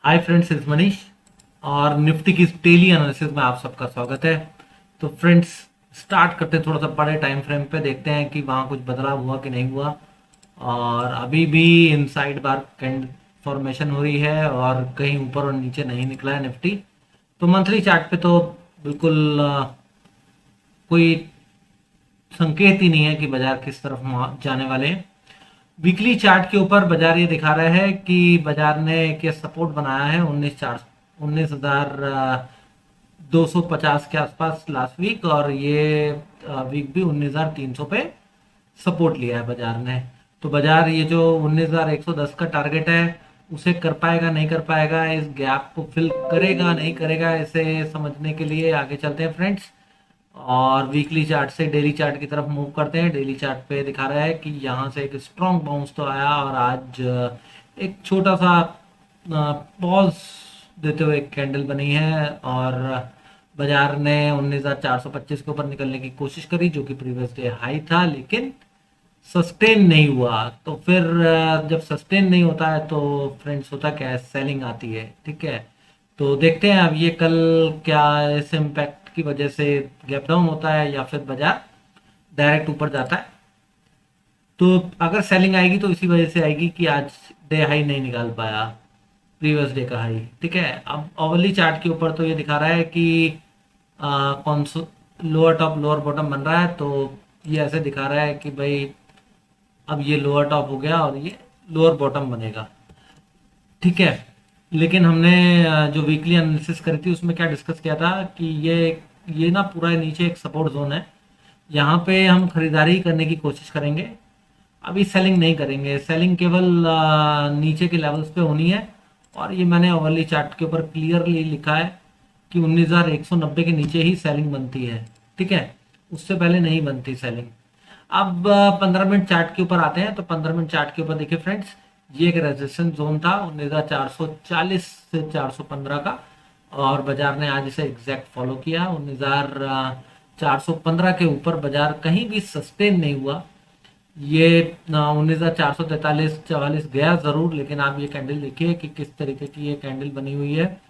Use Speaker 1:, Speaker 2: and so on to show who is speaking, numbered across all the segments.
Speaker 1: Hi friends, is Manish और Nifty की daily analysis में आप सबका स्वागत है। तो फ्रेंड्स, स्टार्ट करते हैं थोड़ा सा बड़े टाइम फ्रेम पे, देखते हैं कि वहाँ कुछ बदलाव हुआ कि नहीं हुआ। और अभी भी इनसाइड बार कैंड फॉर्मेशन हो रही है और कहीं ऊपर और नीचे नहीं निकला है निफ्टी। तो मंथली चार्ट पे तो बिल्कुल कोई संकेत ही नहीं है कि बाजार किस तरफ जाने वाले हैं। वीकली चार्ट के ऊपर बाजार ये दिखा रहा है कि बाजार ने एक सपोर्ट बनाया है 19,250 के आसपास लास्ट वीक, और ये वीक भी 19,300 पे सपोर्ट लिया है बाजार ने। तो बाजार ये जो 19,110 का टारगेट है उसे कर पाएगा नहीं कर पाएगा, इस गैप को फिल करेगा नहीं करेगा, इसे समझने के लिए आगे चलते हैं फ्रेंड्स। और वीकली चार्ट से डेली चार्ट की तरफ मूव करते हैं। डेली चार्ट पे दिखा रहा है कि यहाँ से एक स्ट्रॉन्ग बाउंस तो आया और आज एक छोटा सा पॉज देते हुए एक कैंडल बनी है, और बाजार ने 19,425 के ऊपर निकलने की कोशिश करी जो कि प्रीवियस डे हाई था, लेकिन सस्टेन नहीं हुआ। तो फिर जब सस्टेन नहीं होता है तो फ्रेंड्स होता क्या है, सेलिंग आती है। ठीक है, तो देखते हैं अब ये कल क्या इस इम्पैक्ट की वजह से गैप डाउन होता है या फिर बाजार डायरेक्ट ऊपर जाता है। तो अगर सेलिंग आएगी तो इसी वजह से आएगी कि आज डे हाई नहीं निकाल पाया, प्रीवियस डे का हाई। ठीक है, अब ओवरली चार्ट के ऊपर तो ये दिखा रहा है कि कौन सा लोअर टॉप लोअर बॉटम बन रहा है। तो ये ऐसे दिखा रहा है कि भाई अब ये लोअर टॉप हो गया और ये लोअर बॉटम बनेगा। ठीक है, लेकिन हमने जो वीकली एनालिसिस करी थी उसमें क्या डिस्कस किया था कि ये ना पूरा नीचे एक सपोर्ट जोन है, यहाँ पे हम खरीदारी करने की कोशिश करेंगे। अभी सेलिंग नहीं करेंगे, सेलिंग केवल नीचे के लेवल्स पे होनी है। और ये मैंने ओवरली चार्ट के ऊपर क्लियरली लिखा है कि 19,190 के नीचे ही सेलिंग बनती है। ठीक है, उससे पहले नहीं बनती सेलिंग। अब 15 मिनट चार्ट के ऊपर आते हैं। तो 15 मिनट चार्ट के ऊपर देखिए फ्रेंड्स, ये एक रेजिस्टेंस जोन था 19,440 से 415 का, और बाजार ने आज इसे एग्जैक्ट फॉलो किया। 19,415 के ऊपर बाजार कहीं भी सस्टेन नहीं हुआ। ये 19,443 44 गया जरूर, लेकिन आप ये कैंडल देखिए कि किस तरीके की ये कैंडल बनी हुई है।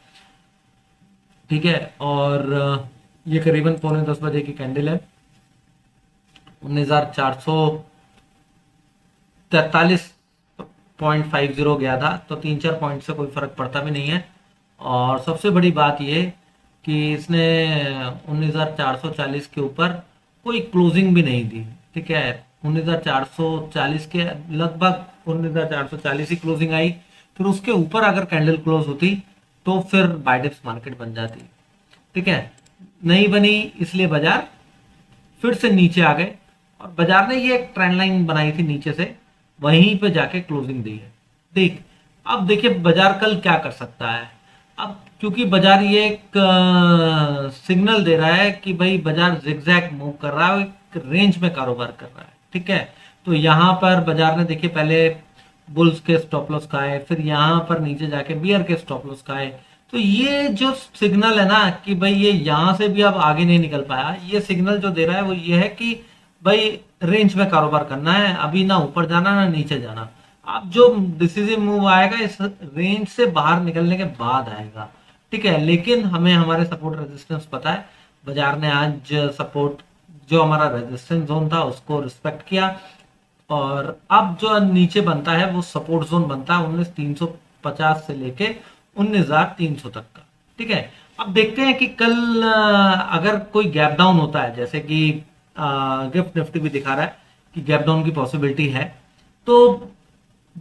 Speaker 1: ठीक है, और ये करीबन 9:45 की कैंडल है। 19,443.50 गया था, तो 3-4 पॉइंट से कोई फर्क पड़ता भी नहीं है। और सबसे बड़ी बात ये कि इसने 19,440 के ऊपर कोई क्लोजिंग भी नहीं दी। ठीक है, 19,440 के लगभग 19,440 ही क्लोजिंग आई। फिर उसके ऊपर अगर कैंडल क्लोज होती तो फिर बाय डिप्स मार्केट बन जाती। ठीक है, नहीं बनी, इसलिए बाजार फिर से नीचे आ गए, और बाजार ने ये एक ट्रेंड लाइन बनाई थी नीचे से, वहीं पे जाके क्लोजिंग दी है। ठीक, अब देखिए बाजार कल क्या कर सकता है। अब क्योंकि बाजार ये एक सिग्नल दे रहा है कि भाई बाजार जिगजैग मूव कर रहा है, एक रेंज में कारोबार कर रहा है। ठीक है, तो यहाँ पर बाजार ने देखिए पहले बुल्स के स्टॉप लॉस खाए, फिर यहाँ पर नीचे जाके बियर के स्टॉप लॉस खाए। तो ये जो सिग्नल है ना कि भाई ये यहाँ से भी अब आगे नहीं निकल पाया, ये सिग्नल जो दे रहा है वो ये है कि भाई रेंज में कारोबार करना है, अभी ना ऊपर जाना ना नीचे जाना। अब जो डिसीजन मूव आएगा इस रेंज से बाहर निकलने के बाद आएगा। ठीक है, लेकिन हमें हमारे सपोर्ट रेजिस्टेंस पता है। बाजार ने आज सपोर्ट जो हमारा रेजिस्टेंस जोन था उसको रिस्पेक्ट किया, और अब जो नीचे बनता है वो सपोर्ट जोन बनता है 19,350 से लेके 19,300 तक का। ठीक है, अब देखते हैं कि कल अगर कोई गैप डाउन होता है, जैसे कि गिफ्ट निफ्टी भी दिखा रहा है कि गैप डाउन की पॉसिबिलिटी है, तो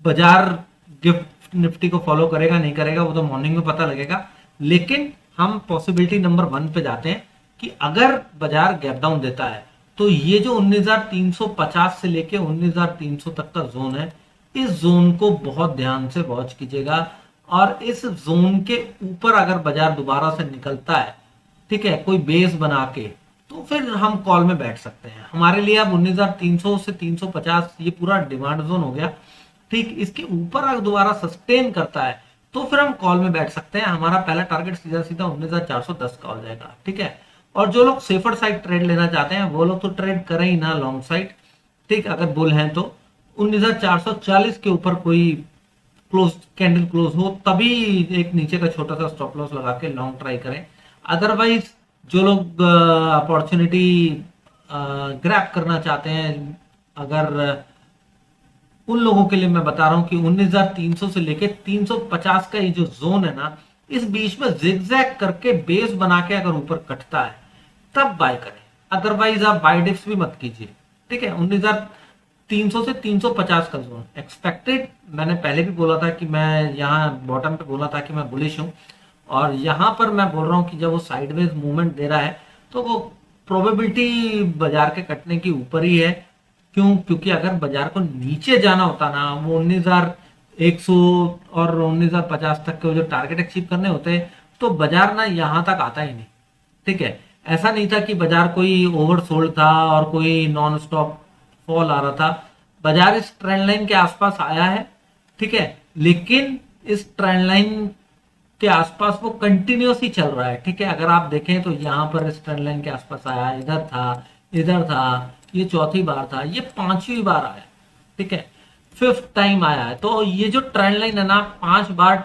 Speaker 1: बाजार गिफ्ट निफ्टी को फॉलो करेगा नहीं करेगा वो तो मॉर्निंग में पता लगेगा। लेकिन हम पॉसिबिलिटी नंबर 1 पे जाते हैं कि अगर बाजार गैप डाउन देता है तो ये जो 19,350 से लेके 19,300 तक का जोन है, इस जोन को बहुत ध्यान से वॉच कीजिएगा। और इस जोन के ऊपर अगर बाजार दोबारा से निकलता है, ठीक है, कोई बेस बना के, तो फिर हम कॉल में बैठ सकते हैं। हमारे लिए अब 19,300 से 350 ये पूरा डिमांड जोन हो गया। ठीक, इसके ऊपर अगर दोबारा सस्टेन करता है तो फिर हम कॉल में बैठ सकते हैं। हमारा पहला टारगेट सीधा सीधा 19,410 का हो जाएगा। ठीक है, और जो लोग सेफर साइड ट्रेड लेना चाहते हैं वो लोग तो ट्रेड करें ही ना लॉन्ग साइड। ठीक, अगर बुल हैं तो 19,440 के ऊपर कोई क्लोज कैंडल क्लोज हो तभी एक नीचे का छोटा सा स्टॉप लॉस लगा के लॉन्ग ट्राई करें। अदरवाइज जो लोग अपॉर्चुनिटी ग्रैब करना चाहते हैं, अगर उन लोगों के लिए मैं बता रहा हूं कि 19,300 से लेके 350 का ये जो जोन है ना, इस बीच में जिगजैग करके बेस बना के अगर ऊपर कटता है तब बाय करें, अदरवाइज आप बाय डिप्स भी मत कीजिए। ठीक है, 19,300 से 350 का जोन एक्सपेक्टेड। मैंने पहले भी बोला था कि मैं यहाँ बॉटम पे बोला था कि मैं बुलिश हूं, और यहां पर मैं बोल रहा हूं कि जब वो साइडवेज मूवमेंट दे रहा है तो वो प्रोबेबिलिटी बाजार के कटने की ऊपर ही है। क्यों? क्योंकि अगर बाजार को नीचे जाना होता ना, वो 19,100 और 19,050 तक के जो टारगेट अचीव करने होते तो बाजार ना यहां तक आता ही नहीं। ठीक है, ऐसा नहीं था कि बाजार कोई ओवरसोल्ड था और कोई नॉन स्टॉप फॉल आ रहा था। बाजार इस ट्रेंड लाइन के आसपास आया है, ठीक है, लेकिन इस ट्रेंड लाइन के आसपास वो कंटिन्यूस ही चल रहा है। ठीक है, अगर आप देखें तो यहाँ पर इस ट्रेंड लाइन के आसपास आया, इधर था, ये चौथी बार था, ये पांचवी बार आया। ठीक है, फिफ्थ टाइम आया है। तो ये जो ट्रेंड लाइन है ना, 5 बार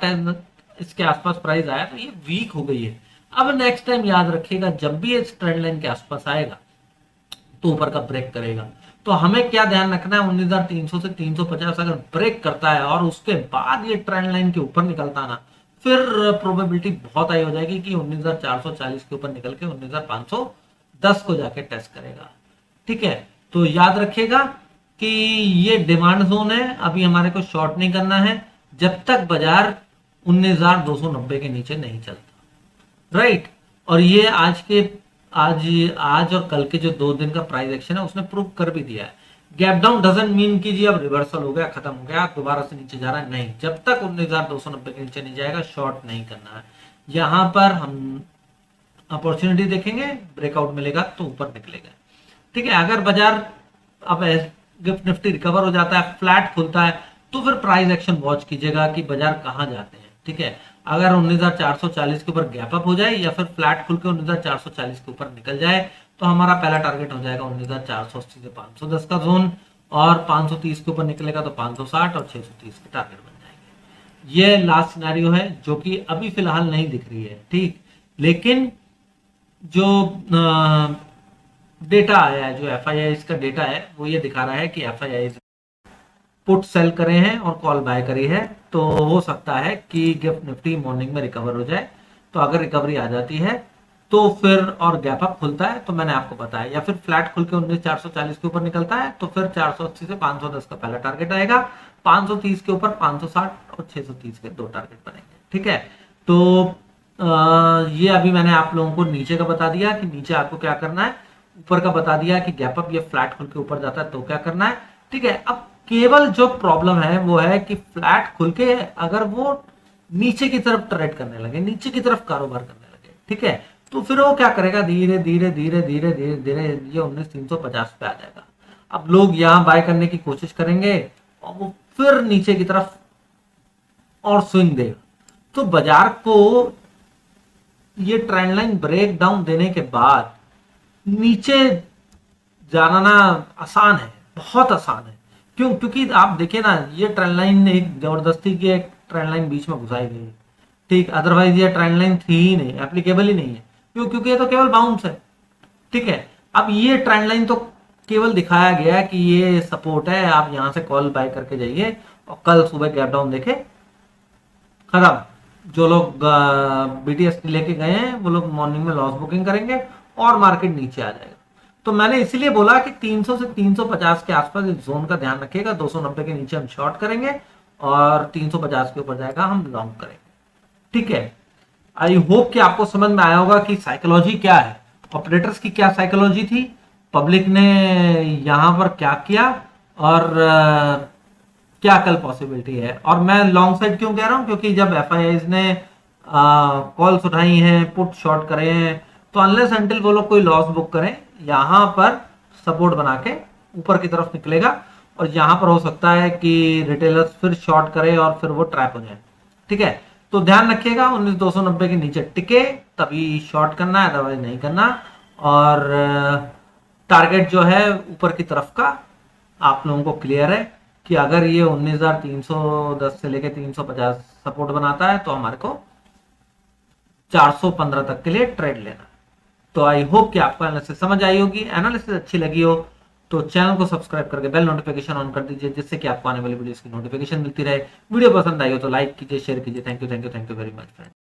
Speaker 1: इसके आसपास प्राइस आया तो ये वीक हो गई है। अब नेक्स्ट टाइम याद रखिएगा, जब भी इस ट्रेंड लाइन के आसपास आएगा तो ऊपर का ब्रेक करेगा। तो हमें क्या ध्यान रखना है, 19,300 से 350 अगर ब्रेक करता है और उसके बाद ये ट्रेंड लाइन के ऊपर निकलता है ना, फिर प्रोबेबिलिटी बहुत हाई हो जाएगी कि 19,440 के ऊपर निकल के 19,510 को जाके टेस्ट करेगा। ठीक है, तो याद रखिएगा कि ये डिमांड जोन है, अभी हमारे को शॉर्ट नहीं करना है जब तक बाजार 19,290 के नीचे नहीं चलता। राइट, और ये आज और कल के जो 2 दिन का प्राइस एक्शन है उसने प्रूव कर भी दिया है। गैप डाउन डजंट मीन कि जी अब रिवर्सल हो गया, खत्म हो गया, दोबारा से नीचे जा रहा है, नहीं। जब तक 19,290 के नीचे नहीं जाएगा शॉर्ट नहीं करना है। यहां पर हम अपॉर्चुनिटी देखेंगे, ब्रेकआउट मिलेगा तो ऊपर निकलेगा। ठीक है, अगर बाजार अब गिफ्ट निफ्टी रिकवर हो जाता है, फ्लैट खुलता है, तो फिर प्राइस एक्शन वॉच कीजिएगा कि बाजार कहां जाते हैं। ठीक है, अगर 19,440 के ऊपर गैप अप हो जाए या फिर फ्लैट खुल के 19,440 के ऊपर निकल जाए तो हमारा पहला टारगेट हो जाएगा 19,480 से 510 का जोन, और 530 के ऊपर निकलेगा तो 560 और 630 के टारगेट बन जाएंगे। ये लास्ट सिनेरियो है जो कि अभी फिलहाल नहीं दिख रही है। ठीक, लेकिन जो डेटा आया है, जो एफआईआई का डेटा है, वो ये दिखा रहा है कि एफआईआई पुट सेल करे हैं और कॉल बाय करी है, तो हो सकता है कि गिफ्ट निफ्टी मॉर्निंग में रिकवर हो जाए। तो अगर रिकवरी आ जाती है तो फिर और गैप अप खुलता है तो मैंने आपको बताया, या फिर फ्लैट खुल के 19,440 के ऊपर निकलता है तो फिर 480 से 510 का पहला टारगेट आएगा, 530 के ऊपर 560 और 630 के 2 टारगेट बनेंगे। ठीक है, तो ये अभी मैंने आप लोगों को नीचे का बता दिया कि नीचे आपको क्या करना है, ऊपर का बता दिया कि गैप अप ये फ्लैट खुल के ऊपर जाता है तो क्या करना है। ठीक है, अब केवल जो प्रॉब्लम है वो है कि फ्लैट खुल के अगर वो नीचे की तरफ ट्रेड करने लगे, नीचे की तरफ कारोबार करने लगे, ठीक है, तो फिर वो क्या करेगा, धीरे धीरे धीरे धीरे धीरे धीरे ये 19,350 पे आ जाएगा। अब लोग यहाँ बाय करने की कोशिश करेंगे और वो फिर नीचे की तरफ और स्विंग देगा। तो बाजार को ये ट्रेंड लाइन ब्रेक डाउन देने के बाद नीचे जाना ना आसान है, बहुत आसान है। क्यों? क्योंकि आप देखिए ना, ये ट्रेंड लाइन एक जबरदस्ती की एक ट्रेंड लाइन बीच में घुसाई गई है। ठीक, अदरवाइज ये ट्रेंड लाइन थी ही नहीं, एप्लीकेबल ही नहीं है। क्यों? क्योंकि ये तो केवल बाउंस है। ठीक है, अब ये ट्रेंड लाइन तो केवल दिखाया गया कि ये सपोर्ट है, आप यहां से कॉल बाय करके जाइए और कल सुबह गैप डाउन देखे, खत्म। जो लोग बीटीएस लेके गए हैं वो लोग मॉर्निंग में लॉस बुकिंग करेंगे और मार्केट नीचे आ जाएगा। तो मैंने इसीलिए बोला कि 300 से 350 के आसपास इस जोन का ध्यान रखिएगा। 290 के नीचे हम शॉर्ट करेंगे और 350 के ऊपर जाएगा हम लॉन्ग करेंगे। ठीक है, आई होप कि आपको समझ में आया होगा कि साइकोलॉजी क्या है, ऑपरेटर्स की क्या साइकोलॉजी थी, पब्लिक ने यहां पर क्या किया और क्या कल पॉसिबिलिटी है। और मैं लॉन्ग साइड क्यों कह रहा हूं, क्योंकि जब एफआईआईज ने कॉल्स उठाई हैं, पुट शॉर्ट करे हैं, तो अनलेस अनटिल वो लोग कोई लॉस बुक करें, यहां पर सपोर्ट बना के ऊपर की तरफ निकलेगा और यहां पर हो सकता है कि रिटेलर्स फिर शॉर्ट करे और फिर वो ट्रैप हो जाए। ठीक है, तो ध्यान रखिएगा 19,290 के नीचे टिके तभी शॉर्ट करना है, अदरवाइज नहीं करना। और टारगेट जो है ऊपर की तरफ का आप लोगों को क्लियर है। कि अगर ये 19,310 से लेके 350 सपोर्ट बनाता है तो हमारे को 415 तक के लिए ट्रेड लेना। तो आई होप कि आपको एनालिसिस समझ आई होगी। एनालिसिस अच्छी लगी हो तो चैनल को सब्सक्राइब करके बेल नोटिफिकेशन ऑन कर दीजिए, जिससे कि आपको आने वाली वीडियोस की नोटिफिकेशन मिलती रहे। वीडियो पसंद आई हो तो लाइक कीजिए, शेयर कीजिए। Thank you very much friend.